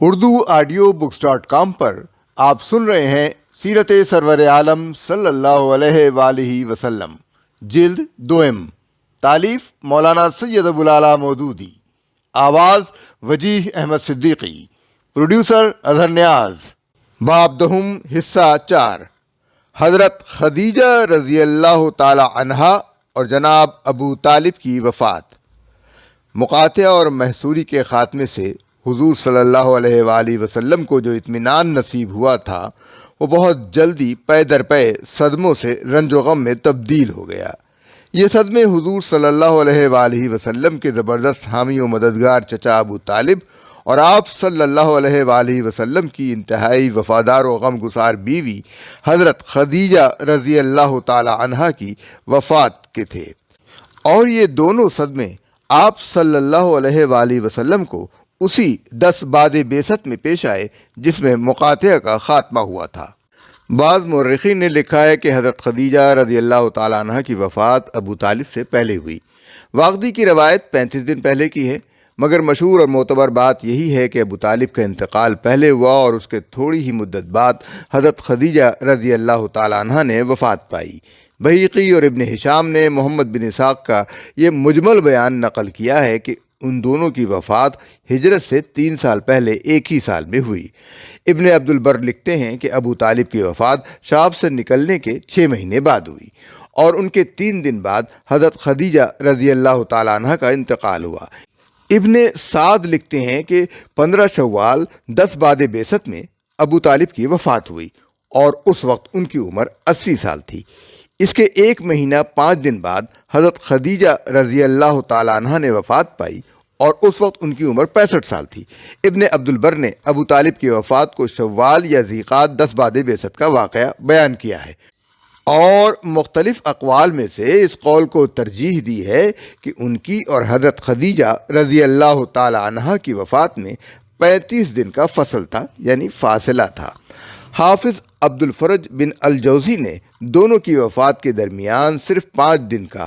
urduaudiobooks.com پر آپ سن رہے ہیں سیرت سرور عالم صلی اللہ علیہ وآلہ وسلم، جلد دوم، تالیف مولانا سید ابو العلا مودودی، آواز وجیح احمد صدیقی، پروڈیوسر اظہر نیاز۔ باب دہم، حصہ 4۔ حضرت خدیجہ رضی اللہ تعالی عنہا اور جناب ابو طالب کی وفات۔ مقاطعہ اور محصوری کے خاتمے سے حضور صلی اللہ علیہ وآلہ وسلم کو جو اطمینان نصیب ہوا تھا وہ بہت جلدی پے در پے صدموں سے رنج و غم میں تبدیل ہو گیا۔ یہ صدمے حضور صلی اللہ علیہ وآلہ وسلم کے زبردست حامی و مددگار چچا ابو طالب اور آپ صلی اللہ علیہ وآلہ وسلم کی انتہائی وفادار و غم گسار بیوی حضرت خدیجہ رضی اللہ تعالی عنہا کی وفات کے تھے، اور یہ دونوں صدمے آپ صلی اللہ علیہ وآلہ وسلم کو اسی 10 بعد بعثت میں پیش آئے جس میں مقاطعہ کا خاتمہ ہوا تھا۔ بعض مورخین نے لکھا ہے کہ حضرت خدیجہ رضی اللہ تعالیٰ عنہ کی وفات ابو طالب سے پہلے ہوئی۔ واقدی کی روایت 35 دن پہلے کی ہے، مگر مشہور اور معتبر بات یہی ہے کہ ابو طالب کا انتقال پہلے ہوا اور اس کے تھوڑی ہی مدت بعد حضرت خدیجہ رضی اللہ تعالیٰ عنہ نے وفات پائی۔ بہیقی اور ابن ہشام نے محمد بن اسحاق کا یہ مجمل بیان نقل کیا ہے کہ ان دونوں کی وفات ہجرت سے 3 سال پہلے ایک ہی سال میں ہوئی۔ ابن عبد البر لکھتے ہیں کہ ابو طالب کی وفات شام سے نکلنے کے 6 مہینے بعد ہوئی اور ان کے 3 دن بعد حضرت خدیجہ رضی اللہ تعالیٰ عنہ کا انتقال ہوا۔ ابن سعد لکھتے ہیں کہ 15 شوال 10 بعد بعثت میں ابو طالب کی وفات ہوئی اور اس وقت ان کی عمر 80 سال تھی۔ اس کے 1 مہینہ 5 دن بعد حضرت خدیجہ رضی اللہ تعالیٰ عنہ نے وفات پائی اور اس وقت ان کی عمر 65 سال تھی۔ ابن عبد البر نے ابو طالب کی وفات کو شوال یا ذیقعد 10 بعد بعثت کا واقعہ بیان کیا ہے، اور مختلف اقوال میں سے اس قول کو ترجیح دی ہے کہ ان کی اور حضرت خدیجہ رضی اللہ تعالیٰ عنہ کی وفات میں 35 دن کا فصل تھا، یعنی فاصلہ تھا۔ حافظ عبد الفرج بن الجوزی نے دونوں کی وفات کے درمیان صرف 5 دن کا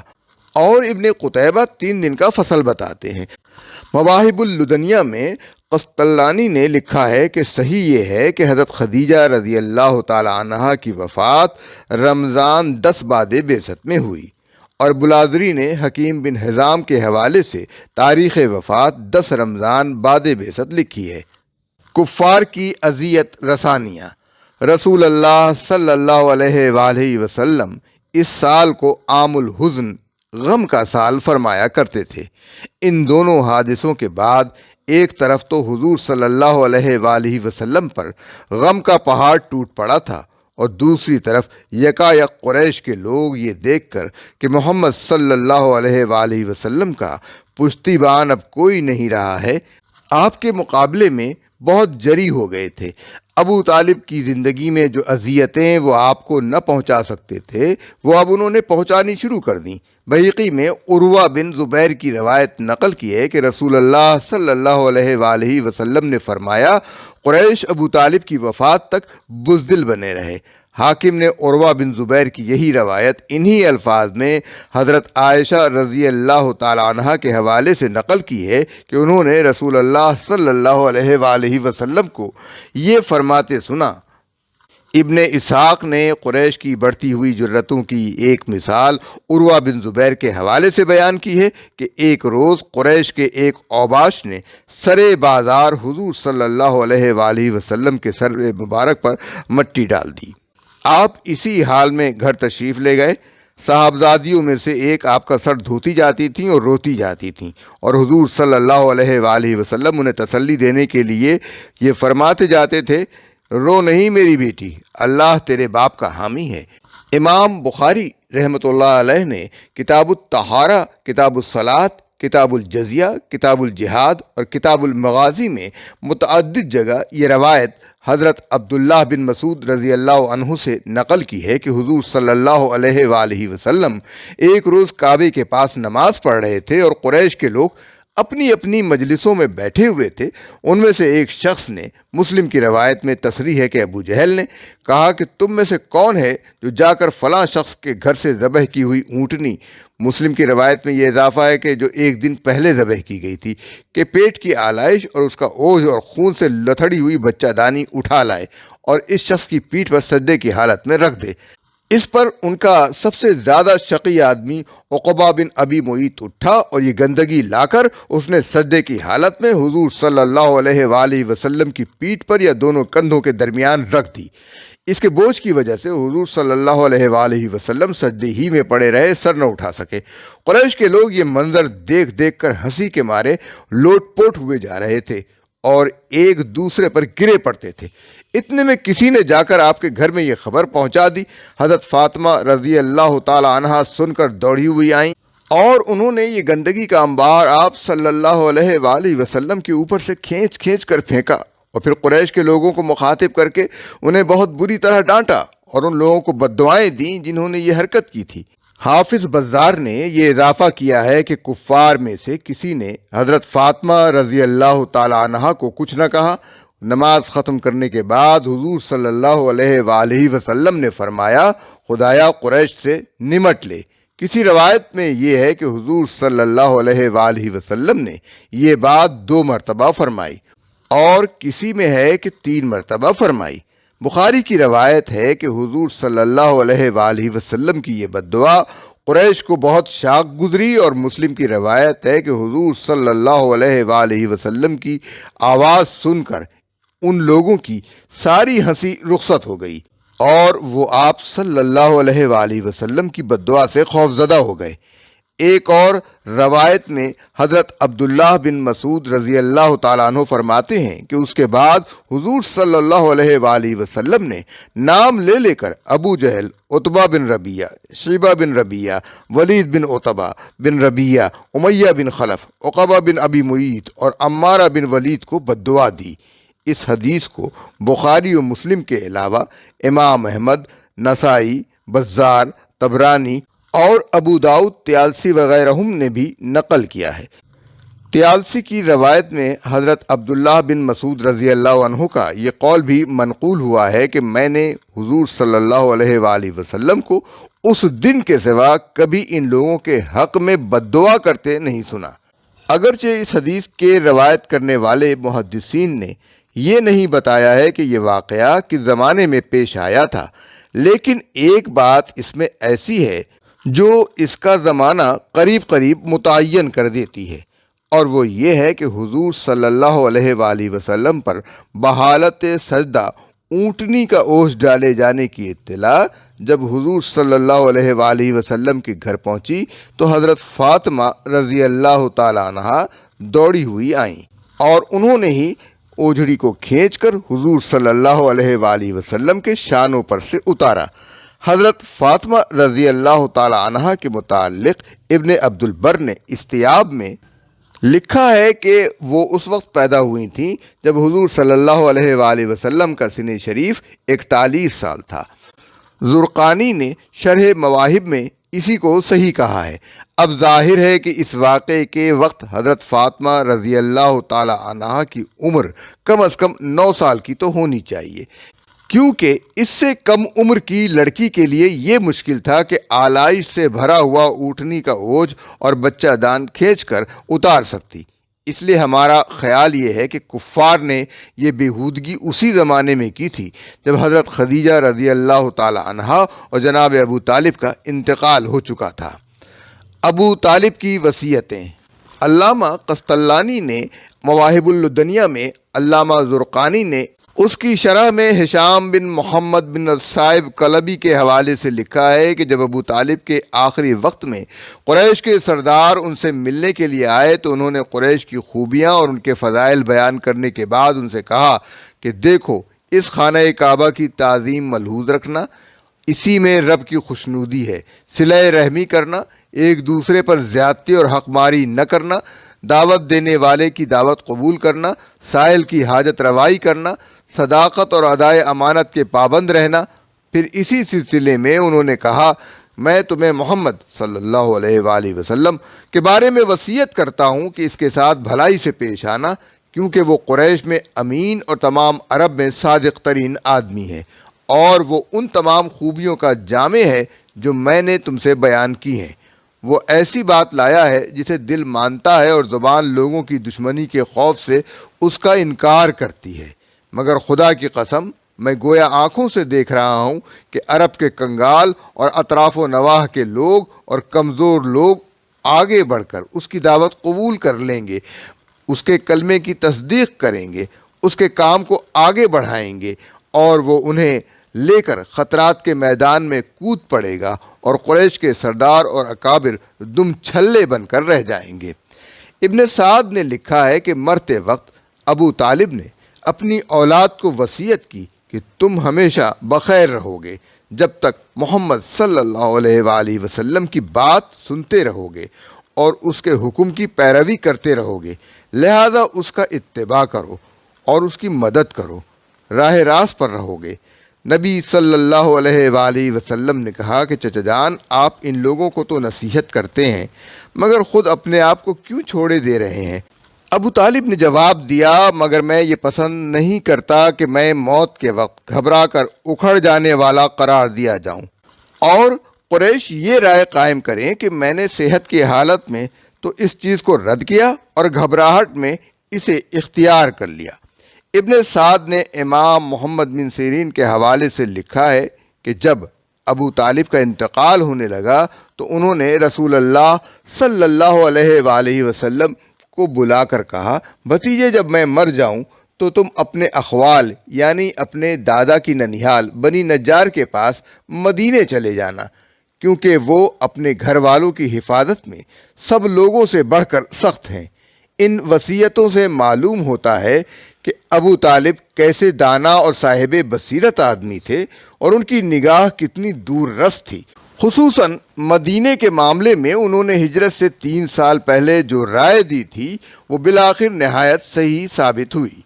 اور ابن قتیبہ 3 دن کا فصل بتاتے ہیں۔ مواہب اللدنیہ میں قسطلانی نے لکھا ہے کہ صحیح یہ ہے کہ حضرت خدیجہ رضی اللہ تعالی عنہا کی وفات رمضان 10 بعد بعثت میں ہوئی، اور بلازری نے حکیم بن حزام کے حوالے سے تاریخ وفات 10 رمضان بعد بعثت لکھی ہے۔ کفار کی اذیت رسانیہ۔ رسول اللہ صلی اللہ علیہ وآلہ وسلم اس سال کو عام الحزن، غم کا سال فرمایا کرتے تھے۔ ان دونوں حادثوں کے بعد ایک طرف تو حضور صلی اللہ علیہ وآلہ وسلم پر غم کا پہاڑ ٹوٹ پڑا تھا، اور دوسری طرف یکایک قریش کے لوگ یہ دیکھ کر کہ محمد صلی اللہ علیہ وآلہ وسلم کا پشتیبان اب کوئی نہیں رہا ہے، آپ کے مقابلے میں بہت جری ہو گئے تھے۔ ابو طالب کی زندگی میں جو اذیتیں وہ آپ کو نہ پہنچا سکتے تھے وہ اب انہوں نے پہنچانی شروع کر دیں۔ بہیقی میں عروہ بن زبیر کی روایت نقل کی ہے کہ رسول اللہ صلی اللہ علیہ وآلہ وسلم نے فرمایا، قریش ابو طالب کی وفات تک بزدل بنے رہے۔ حاکم نے عروہ بن زبیر کی یہی روایت انہی الفاظ میں حضرت عائشہ رضی اللہ تعالی عنہا کے حوالے سے نقل کی ہے کہ انہوں نے رسول اللہ صلی اللہ علیہ وآلہ وسلم کو یہ فرماتے سنا۔ ابن اسحاق نے قریش کی بڑھتی ہوئی جرتوں کی ایک مثال عروہ بن زبیر کے حوالے سے بیان کی ہے کہ ایک روز قریش کے ایک اوباش نے سرے بازار حضور صلی اللہ علیہ وآلہ وسلم کے سر مبارک پر مٹی ڈال دی۔ آپ اسی حال میں گھر تشریف لے گئے۔ صاحبزادیوں میں سے ایک آپ کا سر دھوتی جاتی تھیں اور روتی جاتی تھیں، اور حضور صلی اللہ علیہ وآلہ وسلم انہیں تسلی دینے کے لیے یہ فرماتے جاتے تھے، رو نہیں میری بیٹی، اللہ تیرے باپ کا حامی ہے۔ امام بخاری رحمۃ اللہ علیہ نے کتاب الطہارہ، کتاب الصلاۃ، کتاب الجزیہ، کتاب الجہاد اور کتاب المغازی میں متعدد جگہ یہ روایت حضرت عبداللہ بن مسعود رضی اللہ عنہ سے نقل کی ہے کہ حضور صلی اللہ علیہ وآلہ وسلم ایک روز کعبے کے پاس نماز پڑھ رہے تھے اور قریش کے لوگ اپنی اپنی مجلسوں میں بیٹھے ہوئے تھے۔ ان میں سے ایک شخص نے، مسلم کی روایت میں تصریح ہے کہ ابو جہل نے کہا کہ تم میں سے کون ہے جو جا کر فلاں شخص کے گھر سے ذبح کی ہوئی اونٹنی، مسلم کی روایت میں یہ اضافہ ہے کہ جو ایک دن پہلے ذبح کی گئی تھی، کہ پیٹ کی آلائش اور اس کا اوجھ اور خون سے لتھڑی ہوئی بچہ دانی اٹھا لائے اور اس شخص کی پیٹھ پر سجدے کی حالت میں رکھ دے۔ اس پر ان کا سب سے زیادہ شقی آدمی عقبہ بن ابی معیط اٹھا اور یہ گندگی لا کر اس نے سجدے کی حالت میں حضور صلی اللہ علیہ وآلہ وسلم کی پیٹھ پر یا دونوں کندھوں کے درمیان رکھ دی۔ اس کے بوجھ کی وجہ سے حضور صلی اللہ علیہ وآلہ وسلم سجدے ہی میں پڑے رہے، سر نہ اٹھا سکے۔ قریش کے لوگ یہ منظر دیکھ دیکھ کر ہنسی کے مارے لوٹ پوٹ ہوئے جا رہے تھے اور ایک دوسرے پر گرے پڑتے تھے۔ اتنے میں کسی نے جا کر آپ کے گھر میں یہ خبر پہنچا دی۔ حضرت فاطمہ رضی اللہ تعالی عنہا سن کر دوڑی ہوئی آئیں اور انہوں نے یہ گندگی کا انبار آپ صلی اللہ علیہ وآلہ وسلم کے اوپر سے کھینچ کھینچ کر پھینکا اور پھر قریش کے لوگوں کو مخاطب کر کے انہیں بہت بری طرح ڈانٹا اور ان لوگوں کو بددعائیں دیں جنہوں نے یہ حرکت کی تھی۔ حافظ بزار نے یہ اضافہ کیا ہے کہ کفار میں سے کسی نے حضرت فاطمہ رضی اللہ تعالی عنہا کو کچھ نہ کہا۔ نماز ختم کرنے کے بعد حضور صلی اللہ علیہ وآلہ وسلم نے فرمایا، خدایا قریش سے نمٹ لے۔ کسی روایت میں یہ ہے کہ حضور صلی اللہ علیہ وآلہ وسلم نے یہ بات 2 مرتبہ فرمائی اور کسی میں ہے کہ 3 مرتبہ فرمائی۔ بخاری کی روایت ہے کہ حضور صلی اللہ علیہ وآلہ وسلم کی یہ بد دعا قریش کو بہت شاق گزری، اور مسلم کی روایت ہے کہ حضور صلی اللہ علیہ وآلہ وسلم کی آواز سن کر ان لوگوں کی ساری ہنسی رخصت ہو گئی اور وہ آپ صلی اللہ علیہ وآلہ وسلم کی بد دعا سے خوفزدہ ہو گئے۔ ایک اور روایت میں حضرت عبداللہ بن مسعود رضی اللہ تعالیٰ عنہ فرماتے ہیں کہ اس کے بعد حضور صلی اللہ علیہ وآلہ وسلم نے نام لے لے کر ابو جہل، عتبہ بن ربیعہ، شیبہ بن ربیعہ، ولید بن عتبہ بن ربیعہ، امیہ بن خلف، عقبہ بن ابی معیط اور عمارہ بن ولید کو بد دعا دی۔ اس حدیث کو بخاری و مسلم کے علاوہ امام احمد، نسائی، بزار، طبرانی اور ابو داؤد طیالسی وغیرہم نے بھی نقل کیا ہے۔ طیالسی کی روایت میں حضرت عبداللہ بن مسعود رضی اللہ عنہ کا یہ قول بھی منقول ہوا ہے کہ میں نے حضور صلی اللہ علیہ وآلہ وسلم کو اس دن کے سوا کبھی ان لوگوں کے حق میں بد دعا کرتے نہیں سنا۔ اگرچہ اس حدیث کے روایت کرنے والے محدثین نے یہ نہیں بتایا ہے کہ یہ واقعہ کس زمانے میں پیش آیا تھا، لیکن ایک بات اس میں ایسی ہے جو اس کا زمانہ قریب قریب متعین کر دیتی ہے، اور وہ یہ ہے کہ حضور صلی اللہ علیہ وآلہ وسلم پر بحالت سجدہ اونٹنی کا اوجھ ڈالے جانے کی اطلاع جب حضور صلی اللہ علیہ وآلہ وسلم کے گھر پہنچی تو حضرت فاطمہ رضی اللہ تعالیٰ عنہا دوڑی ہوئی آئیں اور انہوں نے ہی اوجھڑی کو کھینچ کر حضور صلی اللہ علیہ وآلہ وسلم کے شانوں پر سے اتارا۔ حضرت فاطمہ رضی اللہ تعالی عنہا کے متعلق ابن عبد البر نے استیاب میں لکھا ہے کہ وہ اس وقت پیدا ہوئی تھیں جب حضور صلی اللہ علیہ وآلہ وسلم کا سن شریف 41 سال تھا۔ زرقانی نے شرح مواہب میں اسی کو صحیح کہا ہے۔ اب ظاہر ہے کہ اس واقعے کے وقت حضرت فاطمہ رضی اللہ تعالی عنہا کی عمر کم از کم 9 سال کی تو ہونی چاہیے، کیونکہ اس سے کم عمر کی لڑکی کے لیے یہ مشکل تھا کہ آلائش سے بھرا ہوا اونٹنی کا اوجھ اور بچہ دان کھینچ کر اتار سکتی۔ اس لیے ہمارا خیال یہ ہے کہ کفار نے یہ بےہودگی اسی زمانے میں کی تھی جب حضرت خدیجہ رضی اللہ تعالی عنہا اور جناب ابو طالب کا انتقال ہو چکا تھا۔ ابو طالب کی وصیتیں۔ علامہ قسطلانی نے مواہب الدنیا میں، علامہ زرقانی نے اس کی شرح میں ہشام بن محمد بن الصائب کلبی کے حوالے سے لکھا ہے کہ جب ابو طالب کے آخری وقت میں قریش کے سردار ان سے ملنے کے لیے آئے تو انہوں نے قریش کی خوبیاں اور ان کے فضائل بیان کرنے کے بعد ان سے کہا کہ دیکھو، اس خانہ کعبہ کی تعظیم ملحوظ رکھنا، اسی میں رب کی خوشنودی ہے، صلہ رحمی کرنا، ایک دوسرے پر زیادتی اور حق ماری نہ کرنا، دعوت دینے والے کی دعوت قبول کرنا، سائل کی حاجت روائی کرنا، صداقت اور ادائے امانت کے پابند رہنا۔ پھر اسی سلسلے میں انہوں نے کہا میں تمہیں محمد صلی اللہ علیہ وآلہ وسلم کے بارے میں وصیت کرتا ہوں کہ اس کے ساتھ بھلائی سے پیش آنا، کیونکہ وہ قریش میں امین اور تمام عرب میں صادق ترین آدمی ہے، اور وہ ان تمام خوبیوں کا جامع ہے جو میں نے تم سے بیان کی ہیں۔ وہ ایسی بات لایا ہے جسے دل مانتا ہے اور زبان لوگوں کی دشمنی کے خوف سے اس کا انکار کرتی ہے، مگر خدا کی قسم میں گویا آنکھوں سے دیکھ رہا ہوں کہ عرب کے کنگال اور اطراف و نواح کے لوگ اور کمزور لوگ آگے بڑھ کر اس کی دعوت قبول کر لیں گے، اس کے کلمے کی تصدیق کریں گے، اس کے کام کو آگے بڑھائیں گے، اور وہ انہیں لے کر خطرات کے میدان میں کود پڑے گا، اور قریش کے سردار اور اکابر دم چھلے بن کر رہ جائیں گے۔ ابن سعد نے لکھا ہے کہ مرتے وقت ابو طالب نے اپنی اولاد کو وصیت کی کہ تم ہمیشہ بخیر رہو گے جب تک محمد صلی اللہ علیہ وآلہ وسلم کی بات سنتے رہو گے اور اس کے حکم کی پیروی کرتے رہو گے، لہذا اس کا اتباع کرو اور اس کی مدد کرو، راہ راست پر رہو گے۔ نبی صلی اللہ علیہ وآلہ وسلم نے کہا کہ چچا جان، آپ ان لوگوں کو تو نصیحت کرتے ہیں، مگر خود اپنے آپ کو کیوں چھوڑے دے رہے ہیں؟ ابو طالب نے جواب دیا، مگر میں یہ پسند نہیں کرتا کہ میں موت کے وقت گھبرا کر اکھڑ جانے والا قرار دیا جاؤں، اور قریش یہ رائے قائم کریں کہ میں نے صحت کی حالت میں تو اس چیز کو رد کیا اور گھبراہٹ میں اسے اختیار کر لیا۔ ابن سعد نے امام محمد بن سیرین کے حوالے سے لکھا ہے کہ جب ابو طالب کا انتقال ہونے لگا تو انہوں نے رسول اللہ صلی اللہ علیہ وآلہ وسلم کو بلا کر کہا، بھتیجے جب میں مر جاؤں تو تم اپنے اخوال یعنی اپنے دادا کی ننیال بنی نجار کے پاس مدینے چلے جانا، کیونکہ وہ اپنے گھر والوں کی حفاظت میں سب لوگوں سے بڑھ کر سخت ہیں۔ ان وصیتوں سے معلوم ہوتا ہے کہ ابو طالب کیسے دانا اور صاحب بصیرت آدمی تھے اور ان کی نگاہ کتنی دور رس تھی۔ خصوصاً مدینے کے معاملے میں انہوں نے ہجرت سے 3 سال پہلے جو رائے دی تھی وہ بالآخر نہایت صحیح ثابت ہوئی۔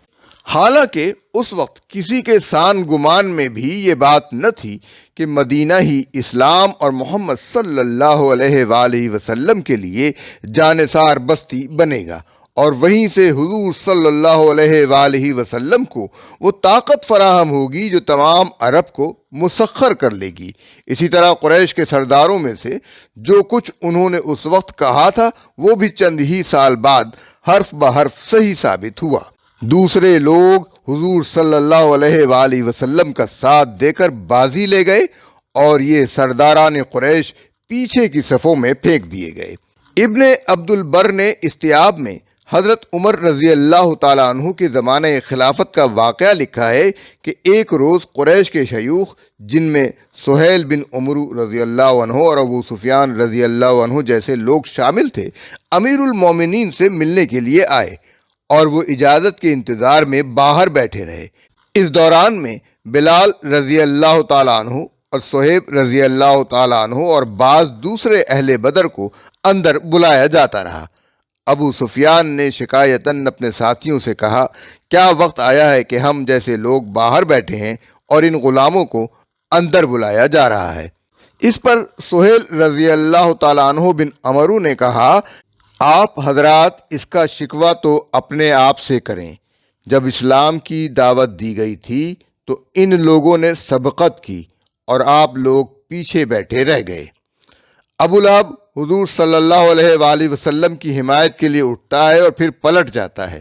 حالانکہ اس وقت کسی کے سان گمان میں بھی یہ بات نہ تھی کہ مدینہ ہی اسلام اور محمد صلی اللہ علیہ وآلہ وسلم کے لیے جانثار بستی بنے گا، اور وہیں سے حضور صلی اللہ علیہ وآلہ وسلم کو وہ طاقت فراہم ہوگی جو تمام عرب کو مسخر کر لے گی۔ اسی طرح قریش کے سرداروں میں سے جو کچھ انہوں نے اس وقت کہا تھا وہ بھی چند ہی سال بعد حرف بحرف صحیح ثابت ہوا۔ دوسرے لوگ حضور صلی اللہ علیہ وآلہ وسلم کا ساتھ دے کر بازی لے گئے اور یہ سرداران قریش پیچھے کی صفوں میں پھینک دیے گئے۔ ابن عبد البر نے استیاب میں حضرت عمر رضی اللہ تعالیٰ عنہ کے زمانہ خلافت کا واقعہ لکھا ہے کہ ایک روز قریش کے شیوخ، جن میں سہیل بن عمرو رضی اللہ عنہ اور ابو سفیان رضی اللہ عنہ جیسے لوگ شامل تھے، امیر المومنین سے ملنے کے لیے آئے اور وہ اجازت کے انتظار میں باہر بیٹھے رہے۔ اس دوران میں بلال رضی اللہ تعالیٰ عنہ اور صہیب رضی اللہ تعالیٰ عنہ اور بعض دوسرے اہل بدر کو اندر بلایا جاتا رہا۔ ابو سفیان نے شکایتاً اپنے ساتھیوں سے کہا، کیا وقت آیا ہے کہ ہم جیسے لوگ باہر بیٹھے ہیں اور ان غلاموں کو اندر بلایا جا رہا ہے؟ اس پر سہیل رضی اللہ تعالیٰ عنہ بن عمرو نے کہا، آپ حضرات اس کا شکوہ تو اپنے آپ سے کریں۔ جب اسلام کی دعوت دی گئی تھی تو ان لوگوں نے سبقت کی اور آپ لوگ پیچھے بیٹھے رہ گئے۔ ابو لہب حضور صلی اللہ علیہ وآلہ وسلم کی حمایت کے لیے اٹھتا ہے اور پھر پلٹ جاتا ہے۔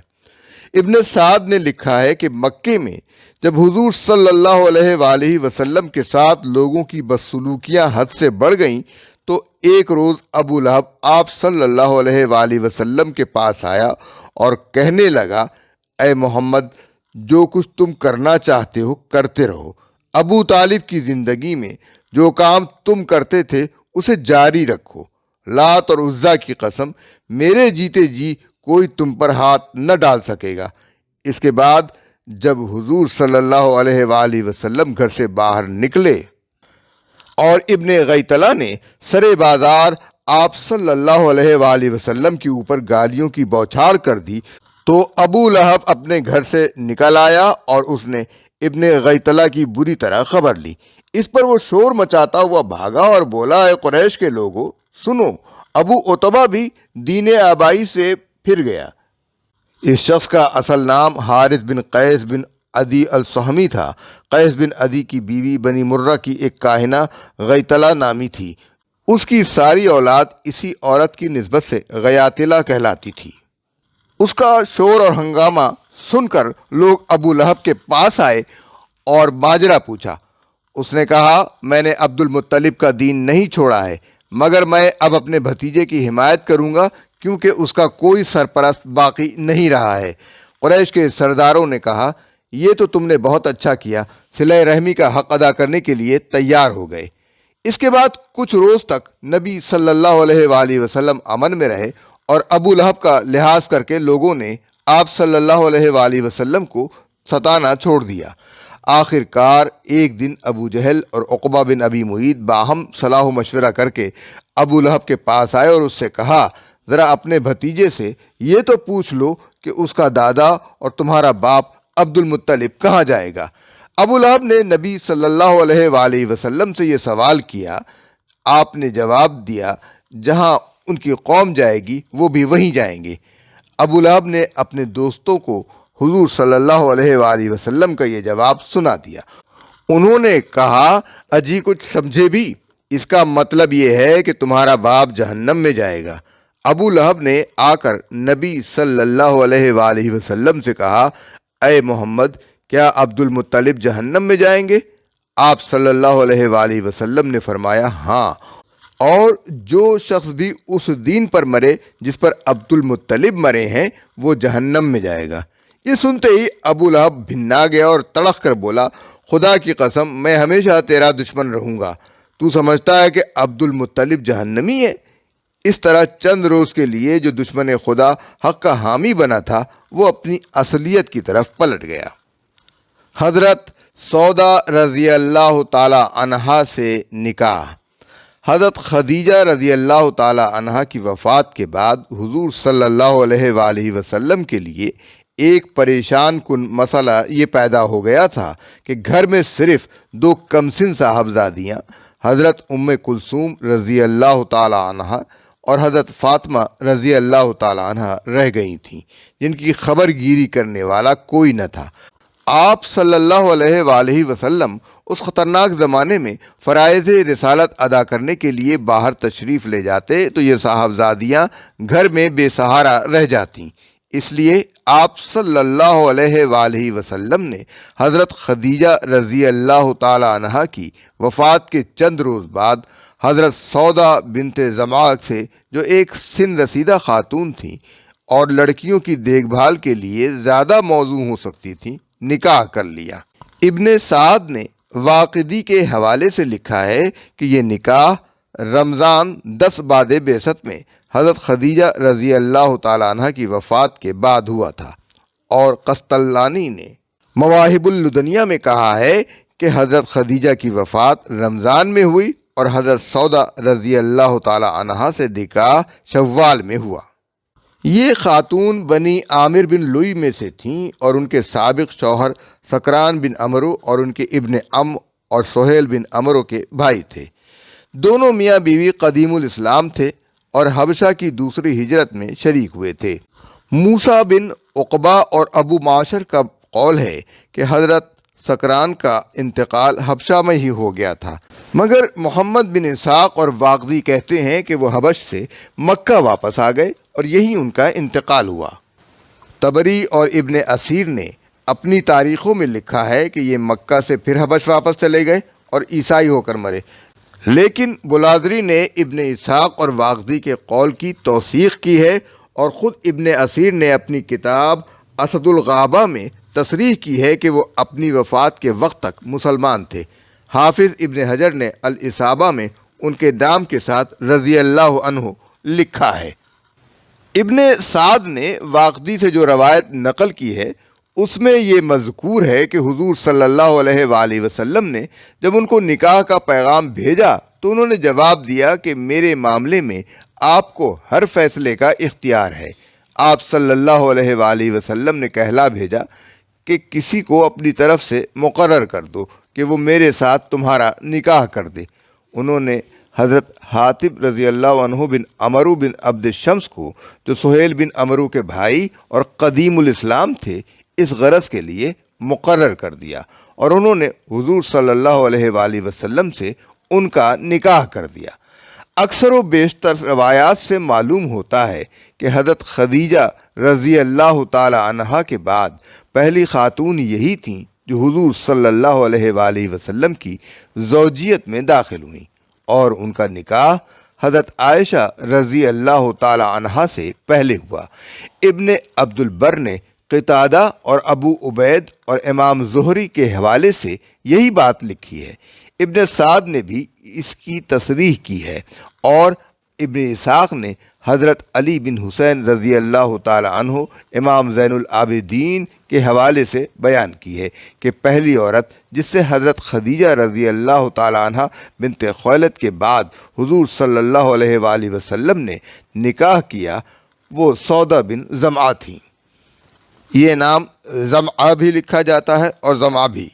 ابن سعد نے لکھا ہے کہ مکے میں جب حضور صلی اللہ علیہ وآلہ وسلم کے ساتھ لوگوں کی بدسلوکیاں حد سے بڑھ گئیں تو ایک روز ابو لہب آپ صلی اللہ علیہ وآلہ وسلم کے پاس آیا اور کہنے لگا، اے محمد، جو کچھ تم کرنا چاہتے ہو کرتے رہو۔ ابو طالب کی زندگی میں جو کام تم کرتے تھے اسے جاری رکھو۔ لات اور عزا کی قسم، میرے جیتے جی کوئی تم پر ہاتھ نہ ڈال سکے گا۔ اس کے بعد جب حضور صلی اللہ علیہ وآلہ وسلم گھر سے باہر نکلے اور ابن غیطلہ نے سرے بازار آپ صلی اللہ علیہ وآلہ وسلم کے اوپر گالیوں کی بوچھاڑ کر دی تو ابو لہب اپنے گھر سے نکل آیا اور اس نے ابن غیطلہ کی بری طرح خبر لی۔ اس پر وہ شور مچاتا ہوا بھاگا اور بولا، اے قریش کے لوگو سنو، ابو عتبہ بھی دین آبائی سے پھر گیا۔ اس شخص کا اصل نام حارث بن قیس بن عدی السہمی تھا۔ قیس بن عدی کی بیوی بنی مرہ کی ایک کاہنہ غیطلہ نامی تھی۔ اس کی ساری اولاد اسی عورت کی نسبت سے غیاطلہ کہلاتی تھی۔ اس کا شور اور ہنگامہ سن کر لوگ ابو لہب کے پاس آئے اور ماجرا پوچھا۔ اس نے کہا، میں نے عبد المطلب کا دین نہیں چھوڑا ہے، مگر میں اب اپنے بھتیجے کی حمایت کروں گا کیونکہ اس کا کوئی سرپرست باقی نہیں رہا ہے۔ قریش کے سرداروں نے کہا، یہ تو تم نے بہت اچھا کیا، صلہ رحمی کا حق ادا کرنے کے لیے تیار ہو گئے۔ اس کے بعد کچھ روز تک نبی صلی اللہ علیہ وآلہ وسلم امن میں رہے اور ابو لہب کا لحاظ کر کے لوگوں نے آپ صلی اللہ علیہ وآلہ وسلم کو ستانا چھوڑ دیا۔ آخر کار ایک دن ابو جہل اور عقبہ بن ابی معیط باہم صلاح و مشورہ کر کے ابو لہب کے پاس آئے اور اس سے کہا، ذرا اپنے بھتیجے سے یہ تو پوچھ لو کہ اس کا دادا اور تمہارا باپ عبد المطلب کہاں جائے گا۔ ابو لہب نے نبی صلی اللہ علیہ وآلہ وسلم سے یہ سوال کیا۔ آپ نے جواب دیا، جہاں ان کی قوم جائے گی وہ بھی وہیں جائیں گے۔ ابو لہب نے اپنے دوستوں کو حضور صلی اللہ علیہ وآلہ وسلم کا یہ جواب سنا دیا۔ انہوں نے کہا، اجی کچھ سمجھے بھی، اس کا مطلب یہ ہے کہ تمہارا باپ جہنم میں جائے گا۔ ابو لہب نے آ کر نبی صلی اللہ علیہ وآلہ وسلم سے کہا، اے محمد، کیا عبد المطلب جہنم میں جائیں گے؟ آپ صلی اللہ علیہ وآلہ وسلم نے فرمایا، ہاں، اور جو شخص بھی اس دین پر مرے جس پر عبد المطلب مرے ہیں وہ جہنم میں جائے گا۔ یہ سنتے ہی ابو لہب بھنا گیا اور تڑق کر بولا، خدا کی قسم، میں ہمیشہ تیرا دشمن رہوں گا۔ تو سمجھتا ہے کہ عبد المطلب جہنمی ہے؟ اس طرح چند روز کے لیے جو دشمن خدا حق کا حامی بنا تھا وہ اپنی اصلیت کی طرف پلٹ گیا۔ حضرت سودا رضی اللہ تعالی عنہا سے نکاح۔ حضرت خدیجہ رضی اللہ تعالی عنہا کی وفات کے بعد حضور صلی اللہ علیہ وآلہ وسلم کے لیے ایک پریشان کن مسئلہ یہ پیدا ہو گیا تھا کہ گھر میں صرف دو کمسن صاحبزادیاں حضرت ام کلثوم رضی اللہ تعالی عنہا اور حضرت فاطمہ رضی اللہ تعالی عنہا رہ گئی تھیں، جن کی خبر گیری کرنے والا کوئی نہ تھا۔ آپ صلی اللہ علیہ وآلہ وسلم اس خطرناک زمانے میں فرائض رسالت ادا کرنے کے لیے باہر تشریف لے جاتے تو یہ صاحبزادیاں گھر میں بے سہارا رہ جاتیں۔ اس لیے آپ صلی اللہ علیہ وآلہ وسلم نے حضرت خدیجہ رضی اللہ تعالی عنہا کی وفات کے چند روز بعد حضرت سودا بنت زمعہ سے، جو ایک سن رسیدہ خاتون تھیں اور لڑکیوں کی دیکھ بھال کے لیے زیادہ موزوں ہو سکتی تھیں، نکاح کر لیا۔ ابن سعد نے واقدی کے حوالے سے لکھا ہے کہ یہ نکاح رمضان 10 بعد بعثت میں حضرت خدیجہ رضی اللہ تعالیٰ عنہ کی وفات کے بعد ہوا تھا، اور قسطلانی نے مواہب اللدنیہ میں کہا ہے کہ حضرت خدیجہ کی وفات رمضان میں ہوئی اور حضرت سودا رضی اللہ تعالیٰ عنہ سے نکاح شوال میں ہوا۔ یہ خاتون بنی عامر بن لوئی میں سے تھیں اور ان کے سابق شوہر سکران بن عمرو اور ان کے ابن اور سہیل بن عمرو کے بھائی تھے۔ دونوں میاں بیوی قدیم الاسلام تھے اور حبشہ کی دوسری ہجرت میں شریک ہوئے تھے۔ موسیٰ بن عقبہ اور ابو معاشر کا قول ہے کہ حضرت سکران کا انتقال حبشہ میں ہی ہو گیا تھا، مگر محمد بن اسحاق اور واقدی کہتے ہیں کہ وہ حبش سے مکہ واپس آ گئے اور یہی ان کا انتقال ہوا۔ طبری اور ابن اسیر نے اپنی تاریخوں میں لکھا ہے کہ یہ مکہ سے پھر حبش واپس چلے گئے اور عیسائی ہو کر مرے، لیکن بلادری نے ابن اسحاق اور واقدی کے قول کی توثیق کی ہے، اور خود ابن اسیر نے اپنی کتاب اسد الغابہ میں تصریح کی ہے کہ وہ اپنی وفات کے وقت تک مسلمان تھے۔ حافظ ابن حجر نے الاصابہ میں ان کے نام کے ساتھ رضی اللہ عنہ لکھا ہے۔ ابن سعد نے واقدی سے جو روایت نقل کی ہے اس میں یہ مذکور ہے کہ حضور صلی اللہ علیہ وآلہ وسلم نے جب ان کو نکاح کا پیغام بھیجا تو انہوں نے جواب دیا کہ میرے معاملے میں آپ کو ہر فیصلے کا اختیار ہے۔ آپ صلی اللہ علیہ وآلہ وسلم نے کہلا بھیجا کہ کسی کو اپنی طرف سے مقرر کر دو کہ وہ میرے ساتھ تمہارا نکاح کر دے۔ انہوں نے حضرت حاتب رضی اللہ عنہ بن عمرو بن عبد الشمس کو، جو سہیل بن عمرو کے بھائی اور قدیم الاسلام تھے، اس غرض کے لیے مقرر کر دیا، اور انہوں نے حضور صلی اللہ علیہ وآلہ وسلم سے ان کا نکاح کر دیا۔ اکثر و بیشتر روایات سے معلوم ہوتا ہے کہ حضرت خدیجہ رضی اللہ تعالی عنہا کے بعد پہلی خاتون یہی تھیں جو حضور صلی اللہ علیہ وآلہ وسلم کی زوجیت میں داخل ہوئیں، اور ان کا نکاح حضرت عائشہ رضی اللہ تعالی عنہا سے پہلے ہوا۔ ابن عبد البر نے قتادہ اور ابو عبید اور امام زہری کے حوالے سے یہی بات لکھی ہے۔ ابن سعد نے بھی اس کی تصریح کی ہے، اور ابن اسحاق نے حضرت علی بن حسین رضی اللہ تعالی عنہ امام زین العابدین کے حوالے سے بیان کی ہے کہ پہلی عورت جس سے حضرت خدیجہ رضی اللہ تعالی عنہ بنت خویلد کے بعد حضور صلی اللہ علیہ وآلہ وسلم نے نکاح کیا وہ سودا بن زمعہ تھیں۔ یہ نام زمعہ بھی لکھا جاتا ہے اور زمعہ بھی۔